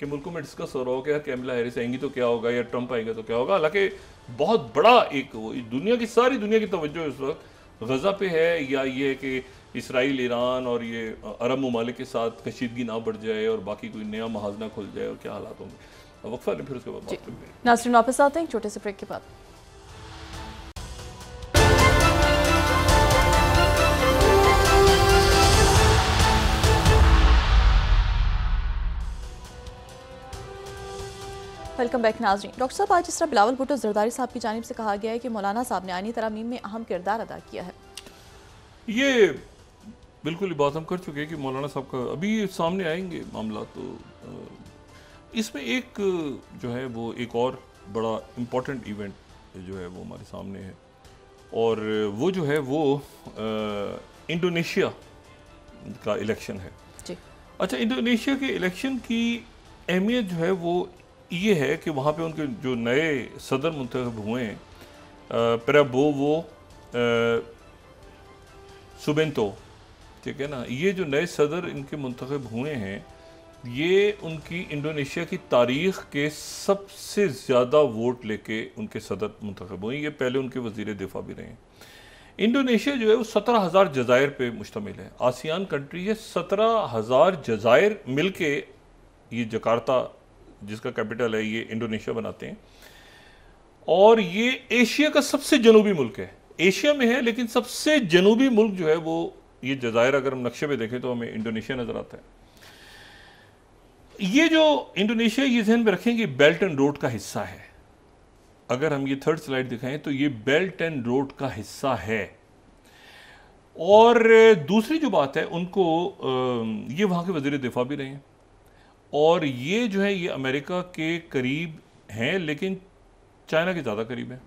कि मुल्कों में डिस्कस हो रहा हो कि यार कैमिला हैरिस आएंगी तो क्या होगा या ट्रंप आएगा तो क्या होगा। हालांकि बहुत बड़ा एक दुनिया की सारी दुनिया की तवज्जो इस वक्त गज़ा पे है, या ये कि इसराइल, ईरान और ये अरब ममालिक के साथ कशीदगी ना बढ़ जाए और बाकी कोई नया महाज ना खुल जाए और क्या हालात होंगे। वक्फा नहीं, फिर उसके बाद बात करेंगे। नाज़रीन वापस आते हैं छोटे से ब्रेक के बाद। वेलकम बैक नाज़रीन। डॉक्टर साहब, आज जिस तरह बिलावल भुट्टो ज़रदारी साहब की जानिब से कहा गया है कि मौलाना साहब ने आईनी तरमीम में अहम किरदार अदा किया है, ये बिल्कुल बात हम कर चुके हैं कि मौलाना साहब का अभी सामने आएंगे मामला। तो इसमें एक जो है वो एक और बड़ा इम्पोर्टेंट इवेंट जो है वो हमारे सामने है, और वो जो है वो इंडोनेशिया का इलेक्शन है जी। अच्छा, इंडोनेशिया के इलेक्शन की अहमियत जो है वो ये है कि वहाँ पे उनके जो नए सदर मुंतखब हुए हैं, प्रेबोवो सुबिंतो, ठीक है ना, ये जो नए सदर इनके मुंतखब हुए हैं, ये उनकी इंडोनेशिया की तारीख़ के सबसे ज़्यादा वोट लेके उनके सदर मुंतखब हुए। ये पहले उनके वज़ीर दिफा भी रहे हैं। इंडोनेशिया जो है वो 17,000 जज़ायर पे मुश्तमिल है, आसियान कंट्री है। 17,000 जज़ायर मिल के ये जकार्ता जिसका कैपिटल है ये इंडोनेशिया बनाते हैं, और ये एशिया का सबसे जनूबी मुल्क है। एशिया में है लेकिन सबसे जनूबी मुल्क जो है वो ये जज़ायर, अगर हम नक्शे पे देखें तो हमें इंडोनेशिया नज़र आता है। ये जो इंडोनेशिया, ये ध्यान में रखें कि बेल्ट एंड रोड का हिस्सा है। अगर हम ये थर्ड स्लाइड दिखाएं तो ये बेल्ट एंड रोड का हिस्सा है। और दूसरी जो बात है, उनको ये वहाँ के वज़ीर दिफा भी रहे हैं, और ये जो है ये अमेरिका के करीब हैं लेकिन चाइना के ज़्यादा करीब हैं।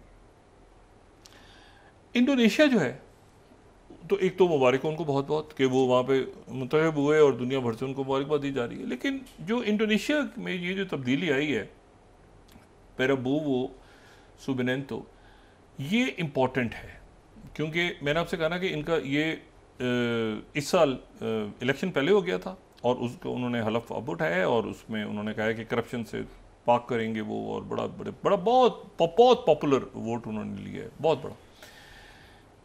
इंडोनेशिया जो है, तो एक तो मुबारक हो उनको बहुत बहुत कि वो वहाँ पे मुंतखब हुए और दुनिया भर से उनको मुबारकबाद दी जा रही है। लेकिन जो इंडोनेशिया में ये जो तब्दीली आई है, पेराबोवो सुबिनेंतो, ये इम्पॉर्टेंट है क्योंकि मैंने आपसे कहा ना कि इनका ये इस साल इलेक्शन पहले हो गया था और उसको उन्होंने हलफ अब उठाया है और उसमें उन्होंने कहा है कि करप्शन से पाक करेंगे वो, और बड़ा बहुत पॉपुलर वोट उन्होंने लिया है, बहुत बड़ा।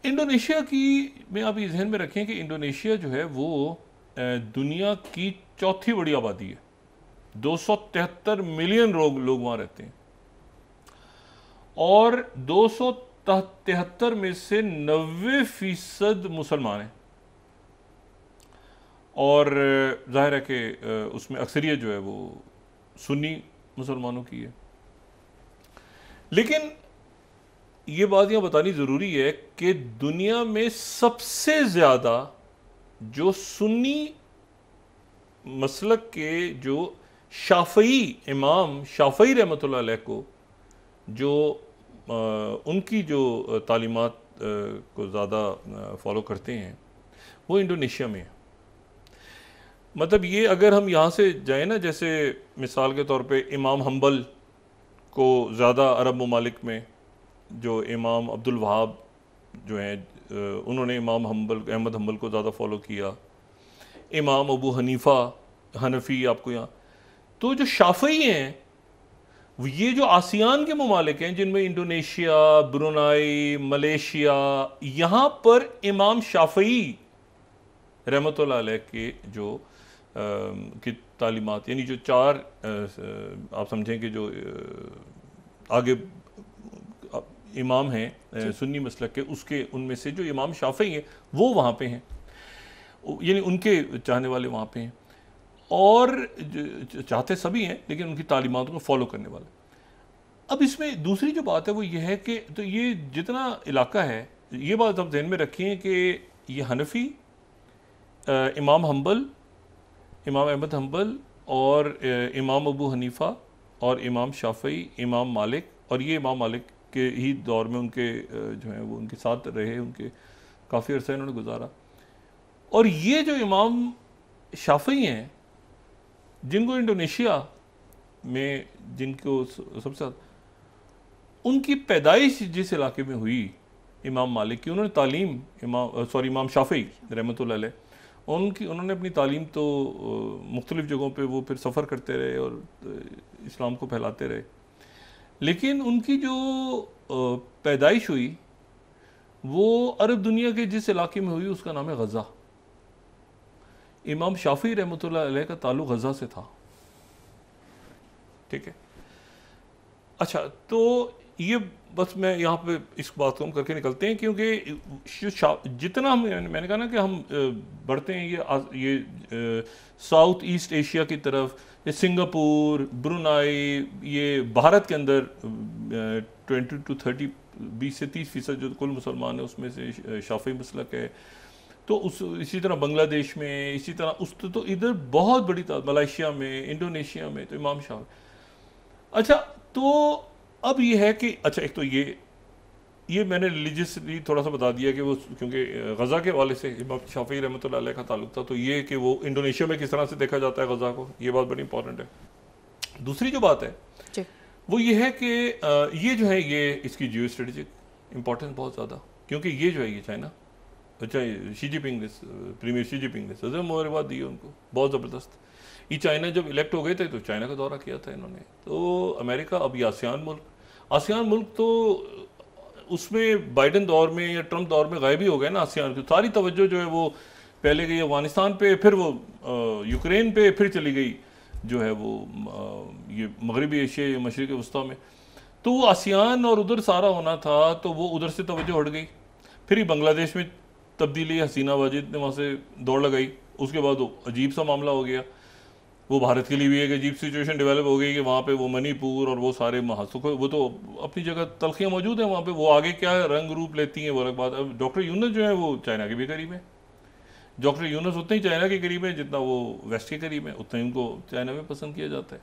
इंडोनेशिया की में आप ये ध्यान में रखें कि इंडोनेशिया जो है वो दुनिया की चौथी बड़ी आबादी है, 273 मिलियन लोग वहाँ रहते हैं, और 273 में से 90% मुसलमान हैं, और जाहिर है कि उसमें अक्सरियत जो है वो सुन्नी मुसलमानों की है। लेकिन ये बात यहाँ बतानी ज़रूरी है कि दुनिया में सबसे ज़्यादा जो सुन्नी मसलक के जो शाफ़ई इमाम शाफ़ई रहमतुल्लाह अलैह को जो उनकी जो तालीमात को ज़्यादा फॉलो करते हैं वो इंडोनेशिया में है। मतलब ये अगर हम यहाँ से जाएं ना, जैसे मिसाल के तौर पे इमाम हम्बल को ज़्यादा अरब ममालिक में जो इमाम अब्दुल वहाब जो हैं उन्होंने इमाम अहमद हम्बल को ज़्यादा फॉलो किया, इमाम अबू हनीफ़ा हनफी आपको यहाँ, तो जो शाफ़ई हैं ये जो आसियान के ममालिक हैं जिनमें इंडोनेशिया, ब्रुनाई, मलेशिया, यहाँ पर इमाम शाफ़ई रहमतुल्लाह अलैह के जो की तालीमात, यानी जो चार आप समझें कि जो आगे इमाम हैं सुन्नी मसलक के, उसके उनमें से जो इमाम शाफ़ई हैं वो वहाँ पे हैं, यानी उनके चाहने वाले वहाँ पे हैं, और चाहते सभी हैं लेकिन उनकी तालीमात को फॉलो करने वाले। अब इसमें दूसरी जो बात है वो ये है कि तो ये जितना इलाका है, ये बात आप ध्यान में रखें कि ये हनफी, इमाम हम्बल, इमाम अहमद हम्बल, और इमाम अबू हनीफ़ा, और इमाम शाफ़ई, इमाम मालिक, और ये इमाम मालिक के ही दौर में उनके जो हैं वो उनके साथ रहे, उनके काफ़ी अर्सा इन्होंने गुजारा। और ये जो इमाम शाफ़ई हैं जिनको इंडोनेशिया में जिनको सबसे ज़्यादा, उनकी पैदाइश जिस इलाके में हुई इमाम मालिक की, उन्होंने तालीम इमाम शाफ़ई रहमतुल्लाह अलैह, उन्होंने अपनी तालीम तो मुख्तलिफ़ जगहों पे वो फिर सफ़र करते रहे और इस्लाम को फैलाते रहे, लेकिन उनकी जो पैदाइश हुई वो अरब दुनिया के जिस इलाके में हुई उसका नाम है गज़ा। इमाम शाफ़ी रहमतुल्लाह अलैह का ताल्लुक़ गज़ा से था, ठीक है। अच्छा, तो ये बस मैं यहाँ पे इस बात को हम करके निकलते हैं क्योंकि जितना हम, मैंने कहा ना कि हम बढ़ते हैं ये साउथ ईस्ट एशिया की तरफ, ये सिंगापुर, ब्रुनाई, ये भारत के अंदर 20 to 30 20 से 30% जो कुल मुसलमान है उसमें से शाफ़ी मसलक है। तो इसी तरह बांग्लादेश में, इसी तरह तो इधर बहुत बड़ी मलेशिया में, इंडोनेशिया में तो इमाम शाफ़ी। अच्छा, तो अब ये है कि अच्छा, एक तो ये मैंने रिलीजियसली थोड़ा सा बता दिया कि वो क्योंकि गज़ा के वाले से इमाम शाफ़ी रहमतुल्लाह अलैह का ताल्लुक़ था, तो ये कि वो इंडोनेशिया में किस तरह से देखा जाता है गज़ा को, ये बात बड़ी इंपॉर्टेंट है। दूसरी जो बात है वो ये है कि ये जो है ये इसकी जियो स्ट्रेटेजिक इंपॉर्टेंस बहुत ज़्यादा, क्योंकि ये जो है ये चाइना, अच्छा शी जिनपिंग ने, प्रीमियर शी जिनपिंग ने सज़ा मुबारकबाद दी उनको बहुत ज़बरदस्त। ये चाइना जब इलेक्ट हो गए थे तो चाइना का दौरा किया था इन्होंने, तो अमेरिका, अब ये आसियान मुल्क तो उसमें बाइडन दौर में या ट्रंप दौर में गायब ही हो गए ना। आसियान की सारी तवज्जो जो है वो पहले गई अफगानिस्तान पे, फिर वो यूक्रेन पे, फिर चली गई जो है वो ये मगरबी एशिया या मशरिक़ वस्ता में। तो वो आसियान और उधर सारा होना था तो वो उधर से तवज्जो हट गई। फिर ही बांग्लादेश में तब्दीली, हसीना वाजिद ने वहाँ से दौड़ लगाई, उसके बाद वो अजीब सा मामला हो गया। वो भारत के लिए भी एक अजीब सिचुएशन डेवलप हो गई कि वहाँ पे वो मणिपुर और वो सारे महासुख, वो तो अपनी जगह तलखियाँ मौजूद हैं वहाँ पे, वो आगे क्या रंग रूप लेती हैं वो अलग बात। अब डॉक्टर यूनुस जो है वो चाइना के भी करीब है, डॉक्टर यूनुस उतने ही चाइना के करीब है जितना वो वेस्ट के करीब है, उतना ही उनको चाइना में पसंद किया जाता है।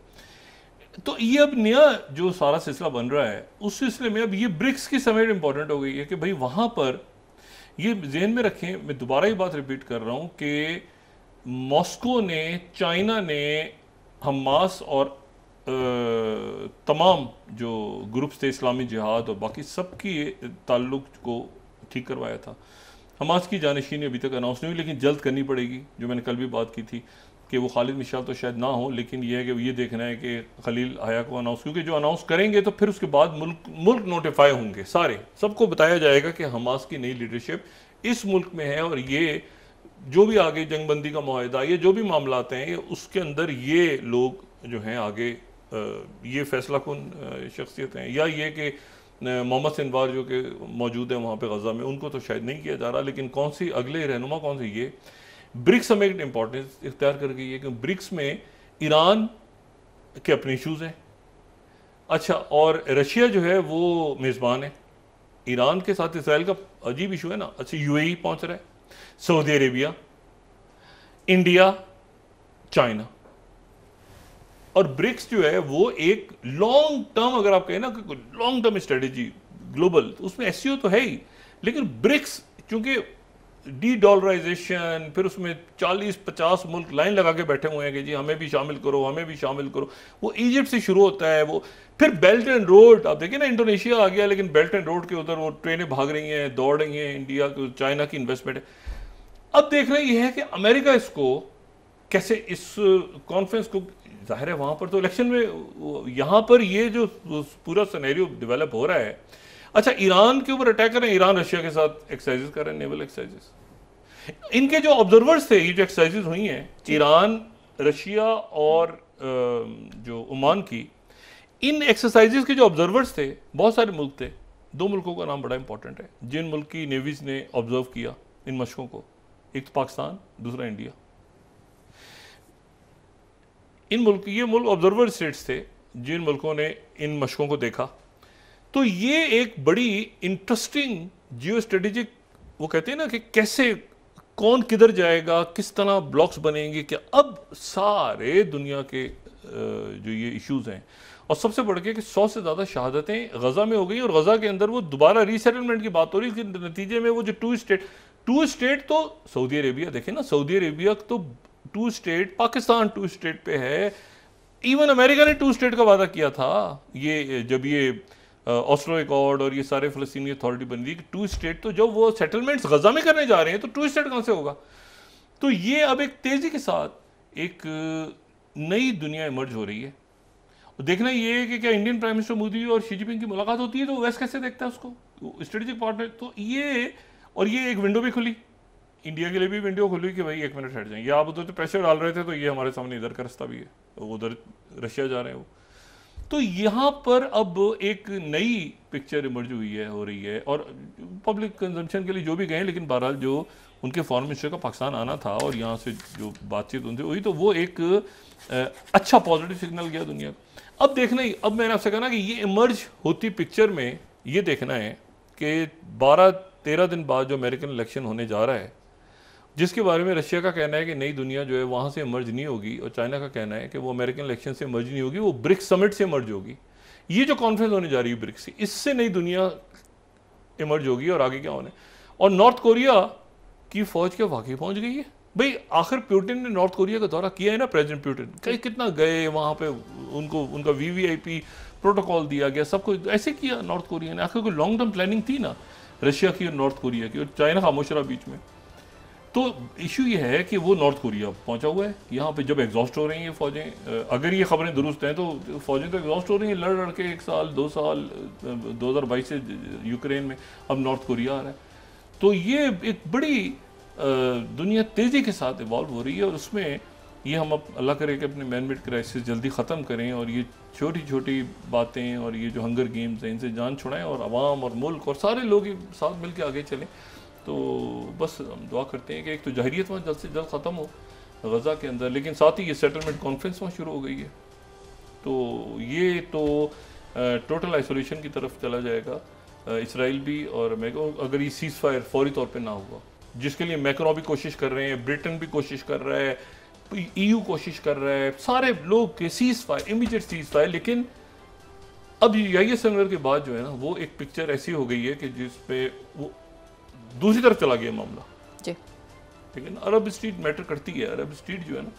तो ये अब नया जो सारा सिलसिला बन रहा है, उस सिलसिले में अब ये ब्रिक्स की समिट इंपॉर्टेंट हो गई है कि भाई वहाँ पर ये जहन में रखें, मैं दोबारा ये बात रिपीट कर रहा हूँ कि मॉस्को ने, चाइना ने हमास और तमाम जो ग्रुप्स थे इस्लामी जिहाद और बाकी सबकी ताल्लुक को ठीक करवाया था। हमास की जानशीनी अभी तक अनाउंस नहीं हुई, लेकिन जल्द करनी पड़ेगी, जो मैंने कल भी बात की थी कि वो खालिद मिशाल तो शायद ना हो, लेकिन ये है कि ये देखना है कि खलील हया को अनाउंस, क्योंकि जो अनाउंस करेंगे तो फिर उसके बाद मुल्क नोटिफाई होंगे, सारे सबको बताया जाएगा कि हमास की नई लीडरशिप इस मुल्क में है और ये जो भी आगे जंगबंदी का मुआहदा, ये जो भी मामलात हैं, उसके अंदर ये लोग जो हैं आगे ये फैसला कुन शख्सियत हैं, या ये कि मोहम्मद सिनवार जो कि मौजूद है वहाँ पे गजा में, उनको तो शायद नहीं किया जा रहा, लेकिन कौन सी अगले रहनुमा कौन सी, ये ब्रिक्स हमें एक इम्पॉर्टेंस इख्तियार कर गई है कि ब्रिक्स में ईरान के अपने इशूज़ हैं, अच्छा, और रशिया जो है वो मेज़बान है, ईरान के साथ इसराइल का अजीब इशू है ना, अच्छा यूएई पहुँच रहा है, सऊदी अरेबिया, इंडिया, चाइना, और ब्रिक्स जो है वो एक लॉन्ग टर्म, अगर आप कहें ना लॉन्ग टर्म स्ट्रेटेजी ग्लोबल, तो उसमें एससीओ तो है ही, लेकिन ब्रिक्स चूंकि डी डॉलराइजेशन, फिर उसमें 40-50 मुल्क लाइन लगा के बैठे हुए हैं कि जी हमें भी शामिल करो, हमें भी शामिल करो, वो इजिप्ट से शुरू होता है, वो फिर बेल्ट एंड रोड, आप देखिए ना इंडोनेशिया आ गया, लेकिन बेल्ट एंड रोड के उधर वो ट्रेनें भाग रही हैं, दौड़ रही हैं, इंडिया को, चाइना की इन्वेस्टमेंट है। अब देखना यह है कि अमेरिका इसको कैसे, इस कॉन्फ्रेंस को, जाहिर है वहां पर तो इलेक्शन में, यहां पर ये जो पूरा सिनेरियो डेवलप हो रहा है, अच्छा ईरान के ऊपर अटैक करें, ईरान रशिया के साथ एक्सरसाइजेस कर रहे हैं, नेवल एक्सरसाइजेस, इनके जो ऑब्जर्वर्स थे, ये जो एक्सरसाइजेस हुई हैं ईरान, रशिया और जो ओमान की, इन एक्सरसाइजेस के जो ऑब्जर्वर्स थे बहुत सारे मुल्क थे, दो मुल्कों का नाम बड़ा इंपॉर्टेंट है जिन मुल्क की नेवीज ने ऑब्जर्व किया इन मशकों को, एक तो पाकिस्तान, दूसरा इंडिया। ये मुल्क ऑब्जर्वर स्टेट्स थे जिन मुल्कों ने इन मशकों को देखा। तो ये एक बड़ी इंटरेस्टिंग जियो स्ट्रेटेजिक, वो कहते हैं ना कि कैसे कौन किधर जाएगा, किस तरह ब्लॉक्स बनेंगे, क्या अब सारे दुनिया के जो ये इश्यूज हैं, और सबसे बढ़ के कि 100 से ज़्यादा शहादतें गजा में हो गई, और गजा के अंदर वो दोबारा रीसेटलमेंट की बात हो रही है, इसके नतीजे में वो जो टू स्टेट तो सऊदी अरेबिया, देखें ना, सऊदी अरेबिया तो two state, Pakistan two state पे है, इवन अमेरिका ने टू स्टेट का वादा किया था, ये जब ये ऑस्लो एकॉर्ड और ये सारे फ़लस्तीनी अथॉरिटी बन रही, टू स्टेट, तो जब वो सेटलमेंट्स गजा में करने जा रहे हैं तो टू स्टेट कहाँ से होगा। तो ये अब एक तेज़ी के साथ एक नई दुनिया इमर्ज हो रही है। देखना ये है कि क्या इंडियन प्राइम मिनिस्टर मोदी और शी जिनपिंग की मुलाकात होती है तो वेस्ट कैसे देखता है उसको, स्ट्रेटेजिक पार्टनर। तो ये, और ये एक विंडो भी खुली, इंडिया के लिए भी विंडो खुली कि भाई 1 मिनट हट जाएंगे, आप उधर तो प्रेशर डाल रहे थे, तो ये हमारे सामने इधर का रास्ता भी है, उधर रशिया जा रहे हैं वो। तो यहाँ पर अब एक नई पिक्चर इमर्ज हुई है, हो रही है, और पब्लिक कंजम्पशन के लिए जो भी गए, लेकिन बहरहाल जो उनके फॉरेन मिनिस्टर का पाकिस्तान आना था और यहाँ से जो बातचीत उनसे हुई, तो वो एक अच्छा पॉजिटिव सिग्नल गया दुनिया को। अब देखना ही, अब मैंने आपसे कहा ना कि ये इमर्ज होती पिक्चर में ये देखना है कि 12-13 दिन बाद जो अमेरिकन इलेक्शन होने जा रहा है, जिसके बारे में रशिया का कहना है कि नई दुनिया जो है वहाँ से इमर्ज नहीं होगी, और चाइना का कहना है कि वो अमेरिकन इलेक्शन से इमर्ज नहीं होगी, वो ब्रिक्स समिट से इमर्ज होगी। ये जो कॉन्फ्रेंस होने जा रही है ब्रिक्स की, इससे नई दुनिया इमर्ज होगी, और आगे क्या होने। और नॉर्थ कोरिया की फौज क्या वाकई पहुँच गई है भाई, आखिर पुतिन ने नॉर्थ कोरिया का दौरा किया है ना, प्रेसिडेंट पुतिन कहीं कितना गए वहाँ पे, उनको उनका VVIP प्रोटोकॉल दिया गया, सब कुछ ऐसे किया नॉर्थ कोरिया ने। आखिर कोई लॉन्ग टर्म प्लानिंग थी ना रशिया की और नॉर्थ कोरिया की, और चाइना खामोश रहा बीच में। तो इशू ये है कि वो नॉर्थ कोरिया पहुंचा हुआ है, यहाँ पे जब एग्जॉस्ट हो रही हैं फौजें, अगर ये खबरें दुरुस्त हैं तो फौजें तो एग्जॉस्ट हो रही हैं, लड़ लड़ के 1 साल 2 साल 2022 से यूक्रेन में, अब नॉर्थ कोरिया आ रहा है। तो ये एक बड़ी दुनिया तेज़ी के साथ इवॉल्व हो रही है, और उसमें ये हम अब अल्लाह करे कि अपने मैन मेड क्राइसिस जल्दी ख़त्म करें, और ये छोटी छोटी बातें और ये जो हंगर गेम्स हैं इनसे जान छुड़ाएं, और आवाम और मुल्क और सारे लोग साथ मिल के आगे चलें। तो बस हम दुआ करते हैं कि एक तो जहरीत वहाँ जल्द से जल्द ख़त्म हो, गज़ा के अंदर, लेकिन साथ ही ये सेटलमेंट कॉन्फ्रेंस वहाँ शुरू हो गई है। तो ये तो टोटल आइसोलेशन की तरफ चला जाएगा इसराइल भी और अमेरिका, अगर ये सीज़ फायर फौरी तौर पे ना हुआ, जिसके लिए मैक्रोन भी कोशिश कर रहे हैं, ब्रिटेन भी कोशिश कर रहा है, EU कोशिश कर रहा है, सारे लोग के seize fire, immediate seize fire. लेकिन अब याहिया सिंवार के बाद जो है ना, वो एक पिक्चर ऐसी हो गई है कि जिसपे वो दूसरी तरफ चला गया मामला जी। लेकिन अरब स्ट्रीट मैटर करती है, अरब स्ट्रीट जो है ना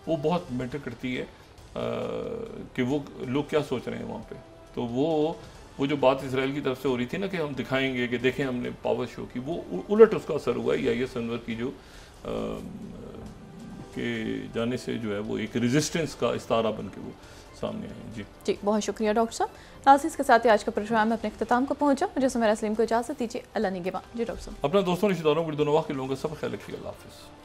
वो बहुत मैटर करती है कि वो लोग क्या सोच रहे हैं वहाँ पे। तो वो जो बात इसराइल की तरफ से हो रही थी ना कि हम दिखाएंगे कि देखें हमने पावर शो की, वो उलट उसका असर हुआ है याहिया सिंवार की जो के जाने से जो है वो एक रेजिस्टेंस का इस्तारा बन के वो सामने आए। जी बहुत शुक्रिया डॉक्टर साहब। नाज़रीन, के साथ ही आज का प्रोग्राम अपने इख्तिताम को पहुंचा। मुझे सुमेरा सलीम को इजाज़त दीजिए। अल्लाह निगहबान। जी डॉक्टर साहब। अपना दोस्तों रिश्तेदारों को के लोगों का सब ख्याल रखिएगा। अल्लाह हाफ़िज़।